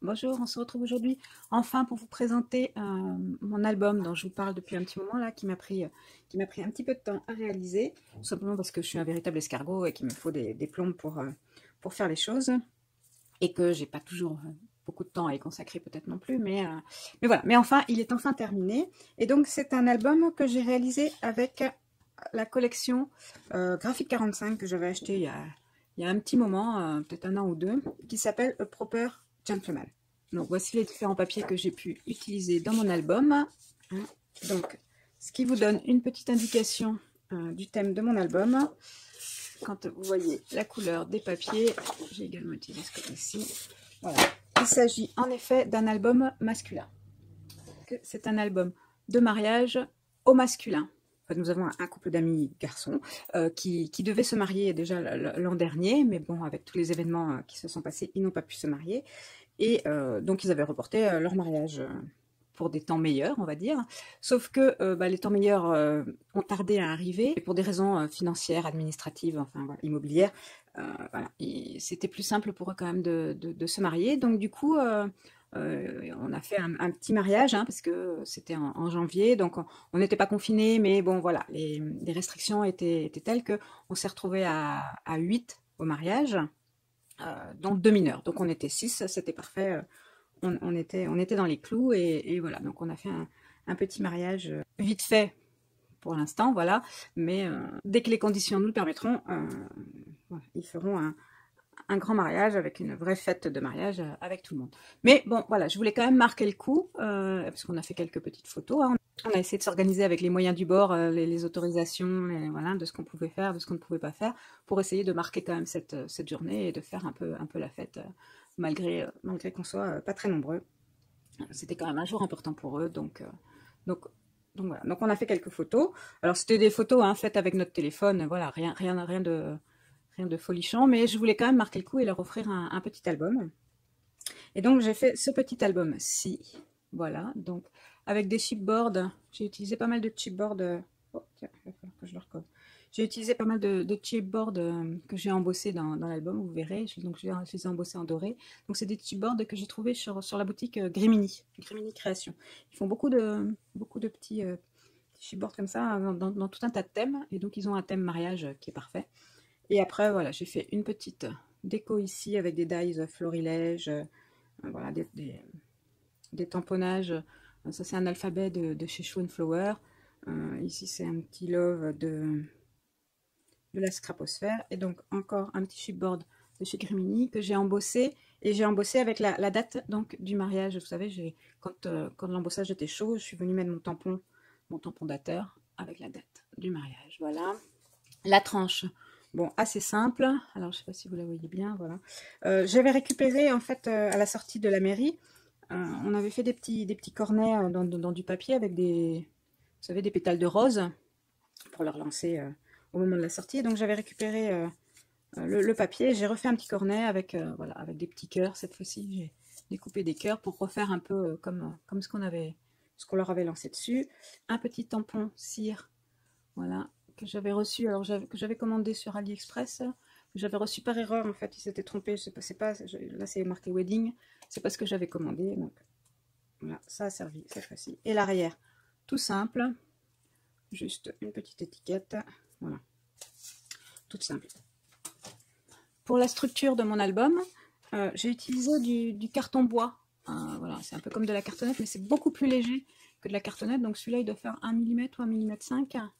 Bonjour, on se retrouve aujourd'hui enfin pour vous présenter mon album dont je vous parle depuis un petit moment là, qui m'a pris un petit peu de temps à réaliser, tout simplement parce que je suis un véritable escargot et qu'il me faut des plombes pour faire les choses, et que j'ai pas toujours beaucoup de temps à y consacrer peut-être non plus, mais voilà, mais enfin, il est enfin terminé, et donc c'est un album que j'ai réalisé avec la collection Graphic 45 que j'avais acheté il y a un petit moment, peut-être un an ou deux, qui s'appelle A Proper Gentleman. Donc voici les différents papiers que j'ai pu utiliser dans mon album. Donc, ce qui vous donne une petite indication du thème de mon album. Quand vous voyez la couleur des papiers, j'ai également utilisé ce côté-ci. Voilà. Il s'agit en effet d'un album masculin. C'est un album de mariage au masculin. Enfin, nous avons un couple d'amis garçons qui devait se marier déjà l'an dernier, mais bon, avec tous les événements qui se sont passés, ils n'ont pas pu se marier. Et donc, ils avaient reporté leur mariage pour des temps meilleurs, on va dire. Sauf que les temps meilleurs ont tardé à arriver, et pour des raisons financières, administratives, enfin voilà, immobilières. Voilà. C'était plus simple pour eux quand même de se marier. Donc du coup, on a fait un petit mariage, hein, parce que c'était en janvier, donc on n'était pas confinés, mais bon voilà, les restrictions étaient telles qu'on s'est retrouvés à 8 au mariage, dont 2 mineurs. Donc on était 6, c'était parfait, on était dans les clous, et voilà, donc on a fait un petit mariage vite fait pour l'instant, voilà, mais dès que les conditions nous le permettront, voilà, ils feront un grand mariage avec une vraie fête de mariage avec tout le monde. Mais bon, voilà, je voulais quand même marquer le coup, parce qu'on a fait quelques petites photos, hein. On a essayé de s'organiser avec les moyens du bord, les autorisations, voilà, de ce qu'on pouvait faire, de ce qu'on ne pouvait pas faire, pour essayer de marquer quand même cette journée et de faire un peu la fête, malgré qu'on soit pas très nombreux. C'était quand même un jour important pour eux, donc, donc voilà. Donc on a fait quelques photos. Alors c'était des photos, hein, faites avec notre téléphone, voilà, rien de folichon, mais je voulais quand même marquer le coup et leur offrir un petit album. Et donc j'ai fait ce petit album-ci, voilà, donc avec des chipboards. J'ai utilisé pas mal de chipboards. Oh tiens, il va falloir que je le recolle. J'ai utilisé pas mal de chipboards que j'ai embossés dans l'album, vous verrez. Donc je les ai embossés en doré. Donc c'est des chipboards que j'ai trouvés sur la boutique Grimini Création. Ils font beaucoup de petits chipboards comme ça dans tout un tas de thèmes. Et donc ils ont un thème mariage qui est parfait. Et après voilà, j'ai fait une petite déco ici avec des dies florilèges, voilà, des tamponnages. Ça c'est un alphabet de chez Show Flower. Ici c'est un petit love de la scraposphère, et donc encore un petit chipboard de chez Grimini que j'ai embossé, et j'ai embossé avec la date donc du mariage. Vous savez, quand l'embossage était chaud, je suis venue mettre mon tampon dateur avec la date du mariage. Voilà. La tranche, bon, assez simple. Alors je sais pas si vous la voyez bien, voilà. J'avais récupéré en fait à la sortie de la mairie, on avait fait des petits cornets dans du papier avec vous savez, des pétales de rose pour leur lancer au moment de la sortie. Et donc j'avais récupéré le papier, j'ai refait un petit cornet avec, voilà, avec des petits cœurs. Cette fois-ci, j'ai découpé des cœurs pour refaire un peu comme ce qu'on leur avait lancé dessus. Un petit tampon cire, voilà, que j'avais reçu, alors que j'avais commandé sur AliExpress. J'avais reçu par erreur, en fait, ils s'étaient trompés. Là, c'est marqué wedding, c'est pas ce que j'avais commandé. Donc voilà, ça a servi cette fois-ci. Et l'arrière, tout simple, juste une petite étiquette, voilà, toute simple. Pour la structure de mon album, j'ai utilisé du carton bois. Voilà, c'est un peu comme de la cartonnette, mais c'est beaucoup plus léger que de la cartonnette. Donc celui-là, il doit faire 1 mm ou 1,5 mm.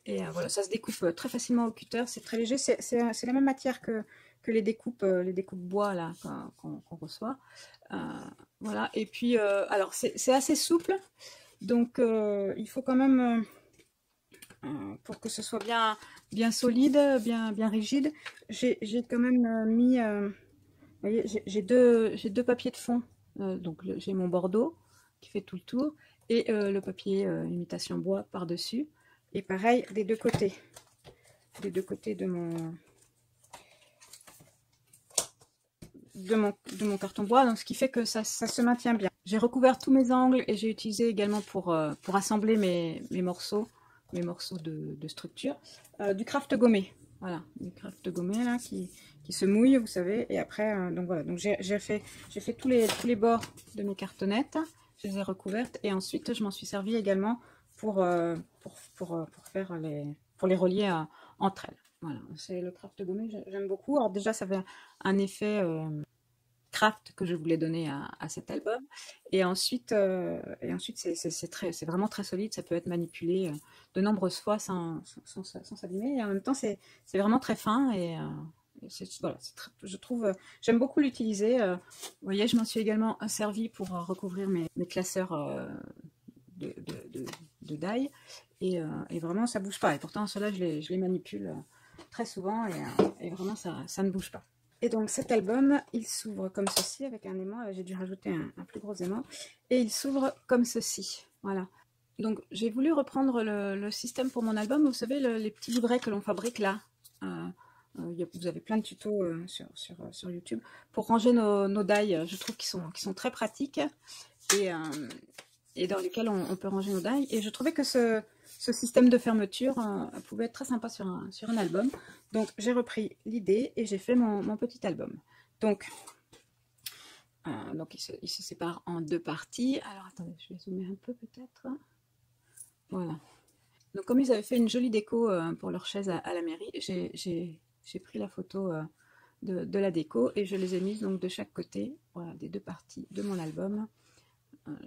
Et voilà, ça se découpe très facilement au cutter, c'est très léger. C'est la même matière que les découpes bois là qu'on reçoit. Voilà, et puis, alors c'est assez souple, donc il faut quand même, pour que ce soit bien solide, bien rigide, j'ai quand même mis, vous voyez, j'ai deux papiers de fond. Donc j'ai mon bordeaux qui fait tout le tour, et le papier imitation bois par-dessus. Et pareil des deux côtés. Des deux côtés de mon carton bois, donc ce qui fait que ça se maintient bien. J'ai recouvert tous mes angles, et j'ai utilisé également pour assembler mes morceaux de structure, du craft gommé. Voilà, des crafts gommés là qui se mouillent, vous savez. Et après, donc voilà, donc j'ai fait tous les bords de mes cartonnettes, je les ai recouvertes et ensuite je m'en suis servi également pour, faire pour les relier entre elles. Voilà, c'est le craft gommé, j'aime beaucoup. Alors déjà, ça fait un effet craft que je voulais donner à cet album. Et ensuite c'est vraiment très solide, ça peut être manipulé de nombreuses fois sans s'abîmer. Et en même temps, c'est vraiment très fin voilà, je trouve, j'aime beaucoup l'utiliser. Vous voyez, je m'en suis également servi pour recouvrir mes classeurs de, de, de, de die. Et vraiment, ça bouge pas. Et pourtant, ceux-là, je les manipule très souvent et vraiment, ça ne bouge pas. Et donc cet album, il s'ouvre comme ceci avec un aimant. J'ai dû rajouter un plus gros aimant. Et il s'ouvre comme ceci. Voilà. Donc j'ai voulu reprendre le système pour mon album. Vous savez, les petits livrets que l'on fabrique là. Vous avez plein de tutos sur YouTube pour ranger nos die. Je trouve qu'ils sont très pratiques et, euh, et dans lesquels on peut ranger nos die. Et je trouvais que ce système de fermeture pouvait être très sympa sur un album. Donc j'ai repris l'idée et j'ai fait mon petit album. Donc il se sépare en deux parties. Alors attendez, je vais zoomer un peu peut-être. Voilà. Donc comme ils avaient fait une jolie déco pour leur chaise à la mairie, j'ai pris la photo de la déco et je les ai mises donc de chaque côté, voilà, des deux parties de mon album.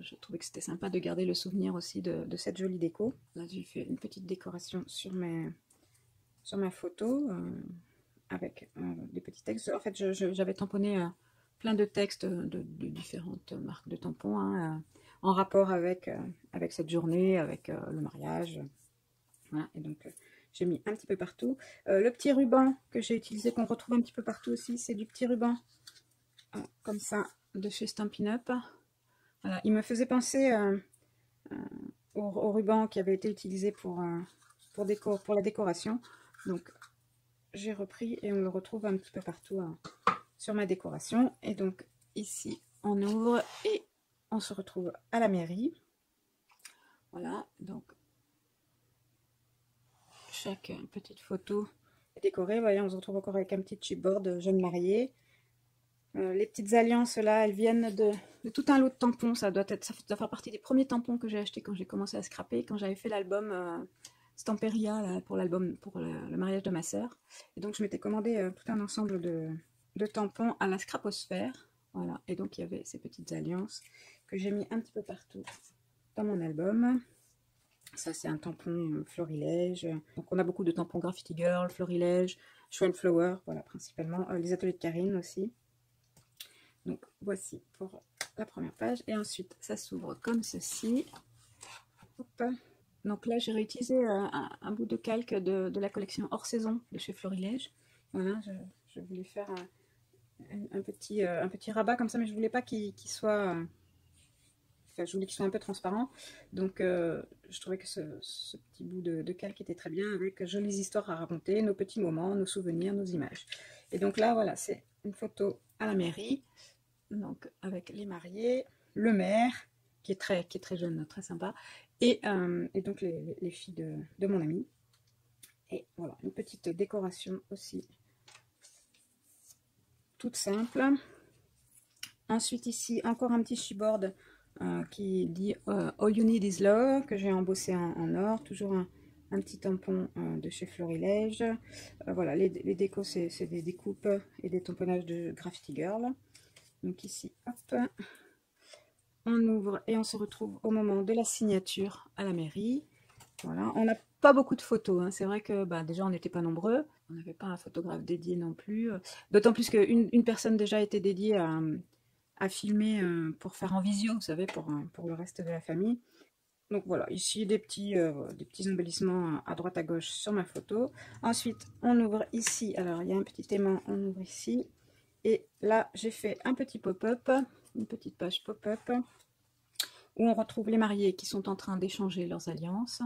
Je trouvais que c'était sympa de garder le souvenir aussi de cette jolie déco. Là, j'ai fait une petite décoration sur ma photo avec des petits textes. En fait, j'avais tamponné plein de textes de différentes marques de tampons hein, en rapport avec cette journée, avec le mariage. Voilà, et donc j'ai mis un petit peu partout. Le petit ruban que j'ai utilisé, qu'on retrouve un petit peu partout aussi, c'est du petit ruban comme ça de chez Stampin' Up. Voilà, il me faisait penser au ruban qui avait été utilisé pour la décoration. Donc j'ai repris et on le retrouve un petit peu partout sur ma décoration. Et donc ici on ouvre et on se retrouve à la mairie. Voilà, donc chaque petite photo est décorée. Vous voyez, on se retrouve encore avec un petit chipboard jeune mariée. Les petites alliances là, elles viennent de tout un lot de tampons. Ça doit faire partie des premiers tampons que j'ai achetés quand j'ai commencé à scraper, quand j'avais fait l'album Stamperia là, pour l'album pour le mariage de ma sœur. Et donc je m'étais commandé tout un ensemble de tampons à la scraposphère. Voilà. Et donc il y avait ces petites alliances que j'ai mis un petit peu partout dans mon album. Ça c'est un tampon florilège. Donc on a beaucoup de tampons Graffiti Girl, florilège, Shrine Flower, voilà principalement. Les ateliers de Karine aussi. Donc voici pour la première page et ensuite ça s'ouvre comme ceci. Hop. Donc là j'ai réutilisé un bout de calque de la collection hors saison de chez Florilège. Voilà, je voulais faire un petit rabat comme ça, mais je voulais pas qu'il soit, enfin, je voulais qu'il soit un peu transparent. Donc je trouvais que ce petit bout de calque était très bien avec jolies histoires à raconter, nos petits moments, nos souvenirs, nos images. Et donc là voilà, c'est une photo à la mairie. Donc avec les mariés, le maire qui est très jeune, très sympa, et donc les filles de mon ami. Et voilà, une petite décoration aussi toute simple. Ensuite ici, encore un petit chipboard qui dit All You Need Is Love, que j'ai embossé en or, toujours un petit tampon de chez Florilège. Voilà, les décos, c'est des découpes et des tamponnages de Graffiti Girl. Donc ici, hop, on ouvre et on se retrouve au moment de la signature à la mairie. Voilà, on n'a pas beaucoup de photos, hein. C'est vrai que bah, déjà on n'était pas nombreux, on n'avait pas un photographe dédié non plus. D'autant plus qu'une personne déjà était dédiée à filmer pour faire en visio, vous savez, pour le reste de la famille. Donc voilà, ici des petits embellissements à droite à gauche sur ma photo. Ensuite, on ouvre ici, alors il y a un petit aimant, on ouvre ici. Et là, j'ai fait un petit pop-up, une petite page pop-up, où on retrouve les mariés qui sont en train d'échanger leurs alliances.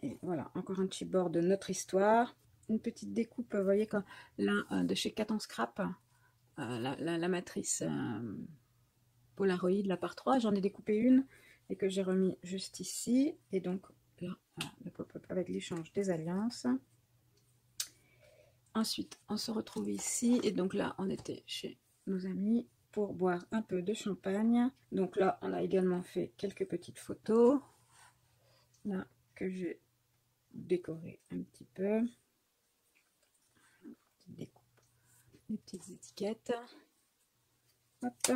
Et voilà, encore un chipboard de notre histoire. Une petite découpe, vous voyez, là, de chez Cat Scrap, la matrice Polaroid, la part 3, j'en ai découpé une et que j'ai remis juste ici. Et donc là, le pop-up avec l'échange des alliances. ensuite, on se retrouve ici. Et donc là, on était chez nos amis pour boire un peu de champagne. Donc là, on a également fait quelques petites photos. Là, que j'ai décoré un petit peu. Découpe les petites étiquettes. Hop.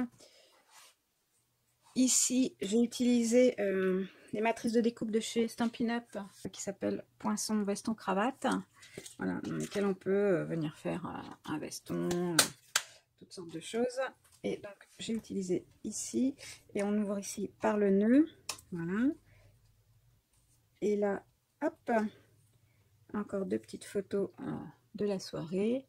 Ici, j'ai utilisé les matrices de découpe de chez Stampin' Up qui s'appellent Poinçon, Veston, Cravate. Voilà, dans lesquelles on peut venir faire un veston, toutes sortes de choses. Et donc, j'ai utilisé ici et on ouvre ici par le nœud. Voilà. Et là, hop, encore deux petites photos de la soirée.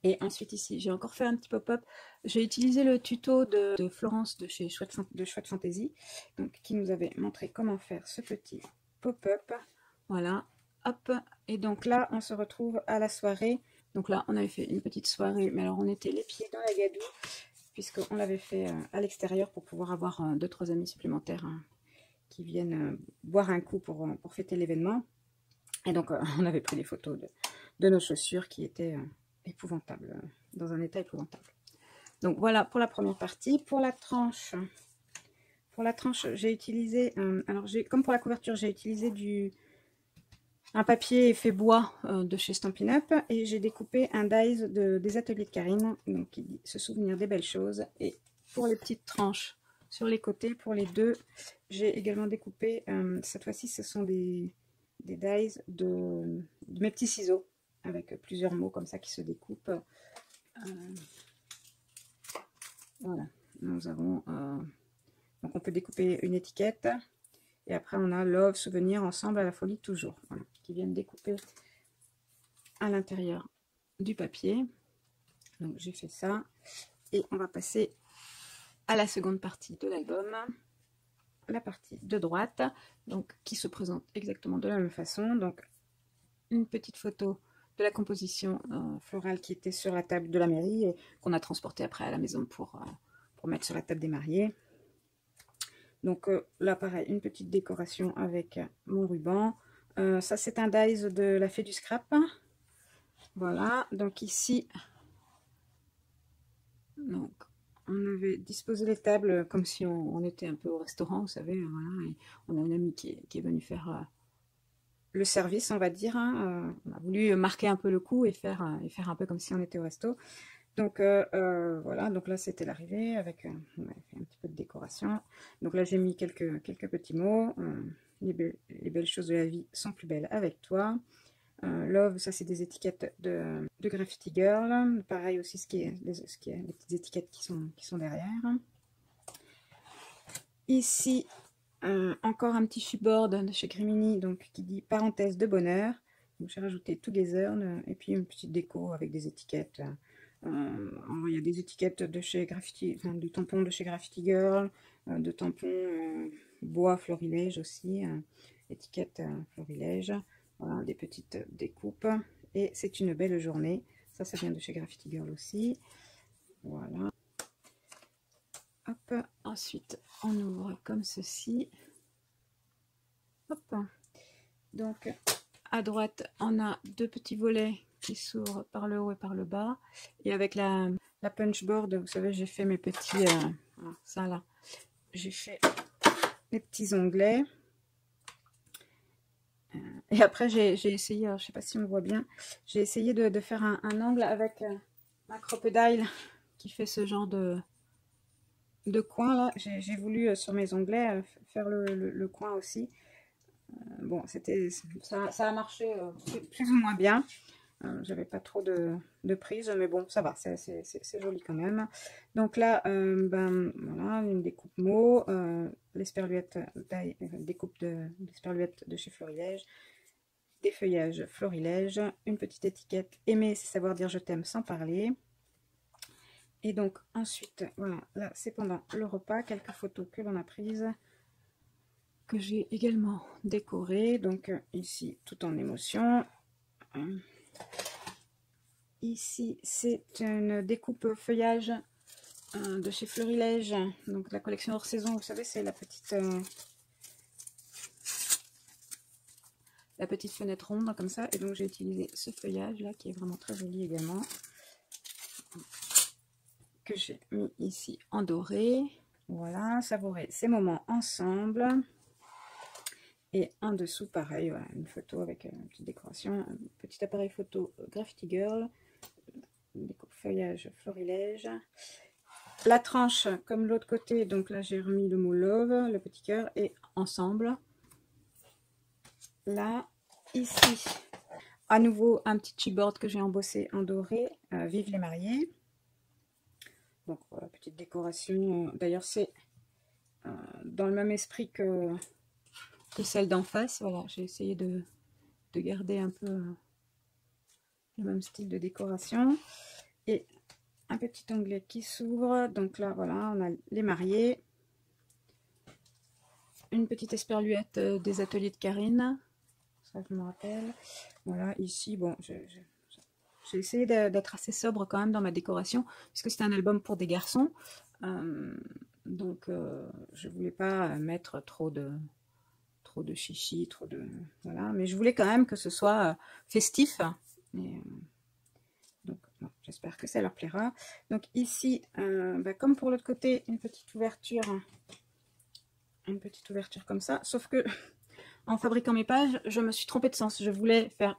Et ensuite ici, j'ai encore fait un petit pop-up. J'ai utilisé le tuto de Florence de chez Chouette Fantaisie, donc, qui nous avait montré comment faire ce petit pop-up. Voilà, hop. Et donc là, on se retrouve à la soirée. Donc là, on avait fait une petite soirée, mais alors on était les pieds dans la gadoue, puisqu'on l'avait fait à l'extérieur pour pouvoir avoir 2-3 amis supplémentaires qui viennent boire un coup pour fêter l'événement. Et donc, on avait pris des photos de nos chaussures qui étaient... épouvantable, dans un état épouvantable. Donc voilà pour la première partie. Pour la tranche, j'ai utilisé, alors comme pour la couverture, j'ai utilisé un papier effet bois de chez Stampin' Up et j'ai découpé un dies des ateliers de Karine, donc qui dit se souvenir des belles choses. Et pour les petites tranches sur les côtés, pour les deux, j'ai également découpé, cette fois-ci ce sont des dies de mes petits ciseaux, avec plusieurs mots comme ça qui se découpent. Voilà, nous avons... donc on peut découper une étiquette. Et après on a Love, Souvenir, Ensemble, à la folie, toujours. Voilà, qui viennent découper à l'intérieur du papier. Donc j'ai fait ça. Et on va passer à la seconde partie de l'album. La partie de droite, donc qui se présente exactement de la même façon. Donc une petite photo de la composition florale qui était sur la table de la mairie et qu'on a transporté après à la maison pour mettre sur la table des mariés. Donc là pareil, une petite décoration avec mon ruban. Ça c'est un dies de la fée du scrap. Voilà, donc ici, donc, on avait disposé les tables comme si on était un peu au restaurant, vous savez. Voilà, et on a une amie qui est venue faire... le service, on va dire, hein. On a voulu marquer un peu le coup et faire un peu comme si on était au resto. Donc voilà, donc là c'était l'arrivée avec on avait fait un petit peu de décoration. Donc là j'ai mis quelques petits mots. Les belles choses de la vie sont plus belles avec toi. Love, ça c'est des étiquettes de Graffiti Girl. Pareil aussi les petites étiquettes qui sont derrière. Ici, encore un petit chipboard de chez Grimini, donc qui dit parenthèse de bonheur. Donc j'ai rajouté Together et puis une petite déco avec des étiquettes. Il y a des étiquettes de chez Graffiti, enfin, du tampon de chez Graffiti Girl, de tampons bois florilège aussi, étiquette florilège. Voilà, des petites découpes. Et c'est une belle journée. Ça vient de chez Graffiti Girl aussi. Voilà. Hop, ensuite on ouvre comme ceci. Hop. Donc à droite on a deux petits volets qui s'ouvrent par le haut et par le bas. Et avec la punch board, vous savez, j'ai fait mes petits... ça là. J'ai fait les petits onglets. Et après j'ai essayé, alors, je sais pas si on voit bien, j'ai essayé de faire un angle avec ma crocodile qui fait ce genre de coin là. J'ai voulu sur mes onglets faire le coin aussi. Bon, ça a marché plus ou moins bien. J'avais pas trop de prise, mais bon, ça va, c'est joli quand même. Donc là, ben voilà, une découpe mot, l'esperluette, découpe l'esperluette de chez Florilège, des feuillages Florilège, une petite étiquette aimer, c'est savoir dire je t'aime sans parler. Et donc ensuite, voilà, là c'est pendant le repas, quelques photos que l'on a prises, que j'ai également décorées. Donc ici, tout en émotion. Ici, c'est une découpe feuillage de chez Florilège, donc la collection hors saison. Vous savez, c'est la la petite fenêtre ronde comme ça. Et donc j'ai utilisé ce feuillage là qui est vraiment très joli également, que j'ai mis ici en doré. Voilà, savourer ces moments ensemble. Et en dessous, pareil, voilà, une photo avec une petite décoration, un petit appareil photo Graffiti Girl, feuillage florilège. La tranche, comme l'autre côté, donc là j'ai remis le mot love, le petit cœur, et ensemble. Là, ici, à nouveau un petit chipboard que j'ai embossé en doré, vive les mariés. Donc voilà, petite décoration. D'ailleurs, c'est dans le même esprit que celle d'en face. Voilà, j'ai essayé de garder un peu le même style de décoration. Et un petit onglet qui s'ouvre. Donc là, voilà, on a les mariés. Une petite esperluette des ateliers de Karine. Ça, je me rappelle. Voilà, ici, bon, j'ai essayé d'être assez sobre quand même dans ma décoration, puisque c'est un album pour des garçons. Donc, je voulais pas mettre trop de chichi, trop de... Voilà, mais je voulais quand même que ce soit festif. Et, donc, bon, j'espère que ça leur plaira. Donc ici, bah, comme pour l'autre côté, une petite ouverture comme ça. Sauf que, en fabriquant mes pages, je me suis trompée de sens. Je voulais faire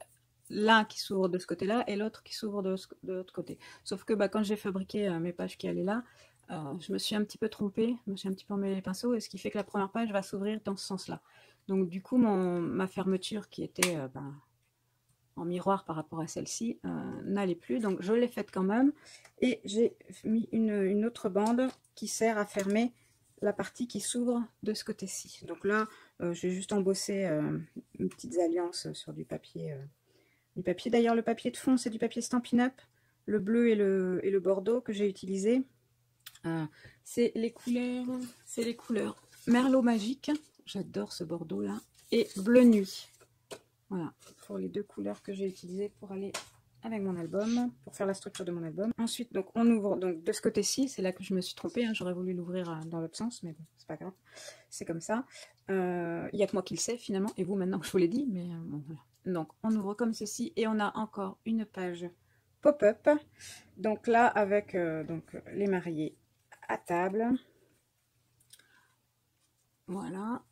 l'un qui s'ouvre de ce côté-là et l'autre qui s'ouvre de l'autre côté. Sauf que bah, quand j'ai fabriqué mes pages qui allaient là, je me suis un petit peu trompée, je me suis un petit peu emmêlé les pinceaux, et ce qui fait que la première page va s'ouvrir dans ce sens-là. Donc du coup, ma fermeture qui était en miroir par rapport à celle-ci n'allait plus, donc je l'ai faite quand même, et j'ai mis une autre bande qui sert à fermer la partie qui s'ouvre de ce côté-ci. Donc là, j'ai juste embossé une petite alliance sur du papier. D'ailleurs, le papier de fond, c'est du papier Stampin' Up, le bleu et le bordeaux que j'ai utilisé. C'est les couleurs Merlot Magique, j'adore ce bordeaux là, et Bleu Nuit. Voilà, pour les deux couleurs que j'ai utilisées pour aller avec mon album, pour faire la structure de mon album. Ensuite, donc on ouvre donc de ce côté-ci, c'est là que je me suis trompée, hein, j'aurais voulu l'ouvrir dans l'autre sens, mais bon, c'est pas grave, c'est comme ça. Il n'y a que moi qui le sais finalement, et vous maintenant que je vous l'ai dit, mais bon, voilà. Donc on ouvre comme ceci, et on a encore une page pop-up. Donc là, avec donc, les mariés à table. Voilà.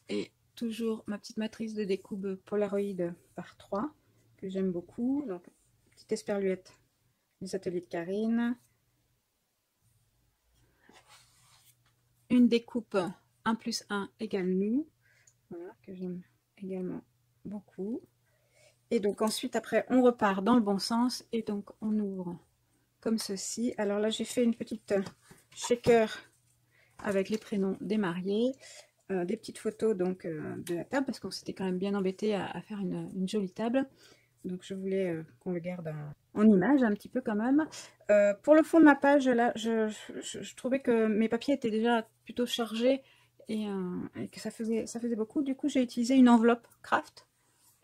Et toujours ma petite matrice de découpe Polaroid par 3 que j'aime beaucoup. Donc, petite esperluette des ateliers de Karine. Une découpe 1+1 égale nous. Voilà, que j'aime également beaucoup. Et donc ensuite, après, on repart dans le bon sens. Et donc, on ouvre comme ceci. Alors là, j'ai fait une petite shaker avec les prénoms des mariés. Des petites photos donc de la table, parce qu'on s'était quand même bien embêté à faire une jolie table. Donc je voulais qu'on le garde en image un petit peu quand même. Pour le fond de ma page, là, je trouvais que mes papiers étaient déjà plutôt chargés et que ça faisait beaucoup. Du coup, j'ai utilisé une enveloppe craft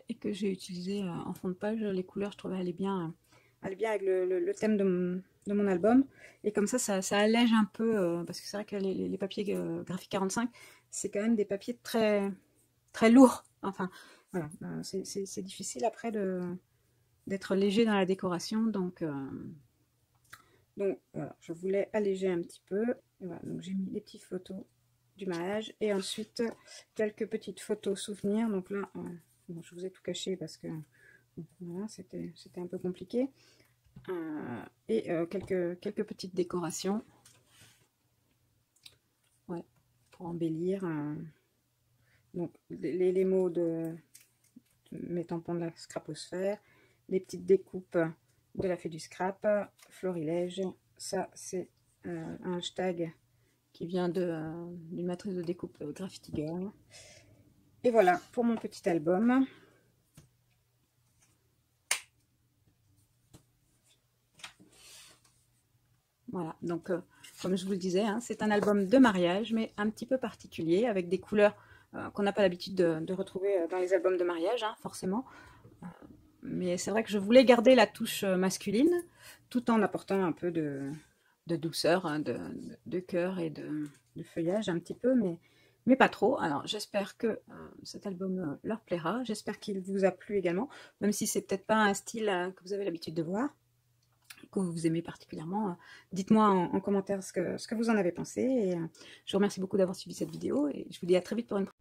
et que j'ai utilisé en fond de page. Les couleurs, je trouvais allaient bien avec le thème de mon album. Et comme ça allège un peu, parce que c'est vrai que les papiers graphiques 45, c'est quand même des papiers très, très lourds. Enfin, voilà, c'est difficile après d'être léger dans la décoration. Donc voilà, je voulais alléger un petit peu. Et voilà, donc j'ai mis des petites photos du mariage. Et ensuite, quelques petites photos souvenirs. Donc là, bon, je vous ai tout caché parce que voilà, c'était un peu compliqué. Et quelques petites décorations, ouais, pour embellir. Donc les mots de mes tampons de la scraposphère, les petites découpes de la fée du scrap, florilège. Ça, c'est un hashtag qui vient d'une matrice de découpe Graffiti Girl. Et voilà pour mon petit album. Voilà, donc comme je vous le disais, hein, c'est un album de mariage, mais un petit peu particulier, avec des couleurs qu'on n'a pas l'habitude de retrouver dans les albums de mariage, hein, forcément. Mais c'est vrai que je voulais garder la touche masculine, tout en apportant un peu de douceur, hein, de cœur et de feuillage un petit peu, mais mais pas trop. Alors j'espère que cet album leur plaira, j'espère qu'il vous a plu également, même si c'est peut-être pas un style que vous avez l'habitude de voir, que vous aimez particulièrement. Dites-moi en commentaire ce que vous en avez pensé, et je vous remercie beaucoup d'avoir suivi cette vidéo, et je vous dis à très vite pour une prochaine.